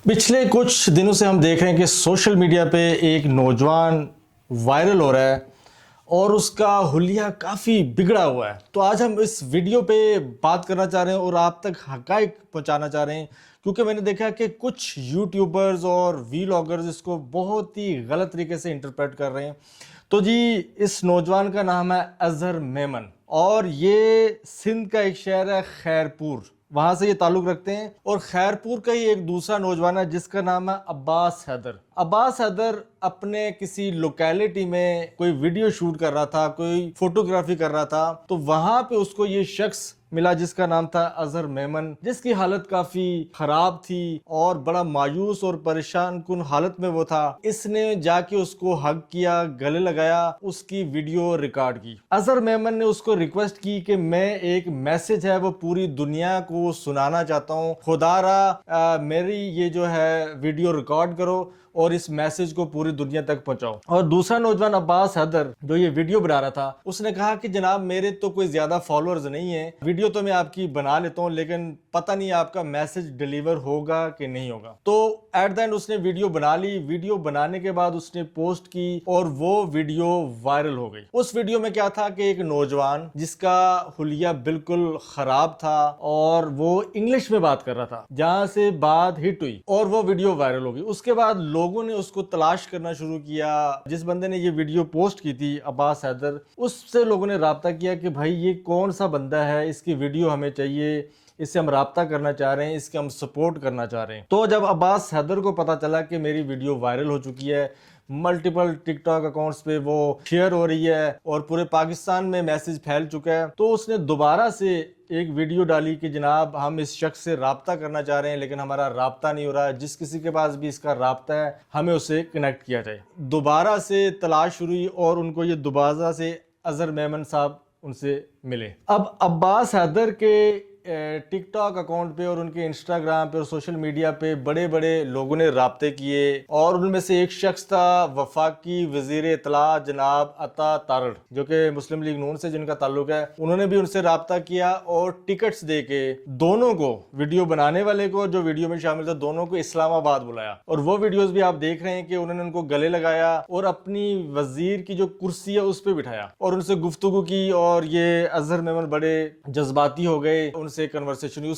पिछले कुछ दिनों से हम देख रहे हैं कि सोशल मीडिया पे एक नौजवान वायरल हो रहा है और उसका हुलिया काफ़ी बिगड़ा हुआ है। तो आज हम इस वीडियो पे बात करना चाह रहे हैं और आप तक हकाइक पहुंचाना चाह रहे हैं, क्योंकि मैंने देखा कि कुछ यूट्यूबर्स और वीलॉगर्स इसको बहुत ही गलत तरीके से इंटरप्रेट कर रहे हैं। तो जी, इस नौजवान का नाम है अजहर मेमन और ये सिंध का एक शहर है खैरपुर, वहां से ये ताल्लुक रखते हैं। और खैरपुर का ही एक दूसरा नौजवान है जिसका नाम है अब्बास हैदर। अब्बास हैदर अपने किसी लोकेलिटी में कोई वीडियो शूट कर रहा था, कोई फोटोग्राफी कर रहा था, तो वहां पे उसको ये शख्स मिला जिसका नाम था अजहर मेमन, जिसकी हालत काफी खराब थी और बड़ा मायूस और परेशान कुन हालत में वो था। इसने जाके उसको हग किया, गले लगाया, उसकी वीडियो रिकॉर्ड की। अजहर मेमन ने उसको रिक्वेस्ट की कि मैं एक मैसेज है वो पूरी दुनिया को सुनाना चाहता हूँ, खुदारा मेरी ये जो है वीडियो रिकॉर्ड करो और इस मैसेज को पूरी दुनिया तक पहुंचाओ। और दूसरा नौजवान अब्बास हैदर जो ये वीडियो बना रहा था, उसने कहा कि जनाब मेरे तो कोई ज्यादा फॉलोअर्स नहीं है, वीडियो तो मैं आपकी बना लेता हूँ, लेकिन पता नहीं आपका मैसेज डिलीवर होगा कि नहीं होगा। तो एट द एंड उसने वीडियो बना ली। वीडियो बनाने के बाद उसने पोस्ट की और वो वीडियो वायरल हो गई। उस वीडियो में क्या था कि एक नौजवान जिसका हुलिया बिल्कुल खराब था और वो इंग्लिश में बात कर रहा था, जहां से बात हिट हुई और वो वीडियो वायरल हो गई। उसके बाद लोगों ने उसको तलाश करना शुरू किया। जिस बंदे ने ये वीडियो पोस्ट की थी, अब्बास हैदर, उससे लोगों ने राब्ता किया कि भाई ये कौन सा बंदा है, इसकी वीडियो हमें चाहिए, इससे हम राब्ता करना चाह रहे हैं, इसके हम सपोर्ट करना चाह रहे हैं। तो जब अब्बास हैदर को पता चला कि मेरी वीडियो वायरल हो चुकी है, मल्टीपल टिकटॉक अकाउंट्स पे वो शेयर हो रही है और पूरे पाकिस्तान में मैसेज फैल चुका है, तो उसने दोबारा से एक वीडियो डाली कि जनाब हम इस शख्स से राब्ता करना चाह रहे हैं, लेकिन हमारा राब्ता नहीं हो रहा है, जिस किसी के पास भी इसका राब्ता है हमें उससे कनेक्ट किया जाए। दोबारा से तलाश शुरू हुई और उनको ये दोबारा से अजहर मेमन साहब उनसे मिले। अब अब्बास हैदर के टिकटॉक अकाउंट पे और उनके इंस्टाग्राम पे और सोशल मीडिया पे बड़े बड़े लोगों ने राब्ते किए और उनमें से एक शख्स था वफाकी वजीर इत्तला जनाब अता तारड़, जो कि मुस्लिम लीग नून से जिनका ताल्लुक है। उन्होंने भी उनसे राब्ता किया और टिकट्स दे के दोनों को, वीडियो बनाने वाले को जो वीडियो में शामिल था, दोनों को इस्लामाबाद बुलाया। और वो वीडियोस भी आप देख रहे हैं कि उन्होंने उनको गले लगाया और अपनी वजीर की जो कुर्सी है उस पर बिठाया और उनसे गुफ्तगू की। और ये अजहर मेमन बड़े जज्बाती हो गए, उनसे कन्वर्सेशन हुई।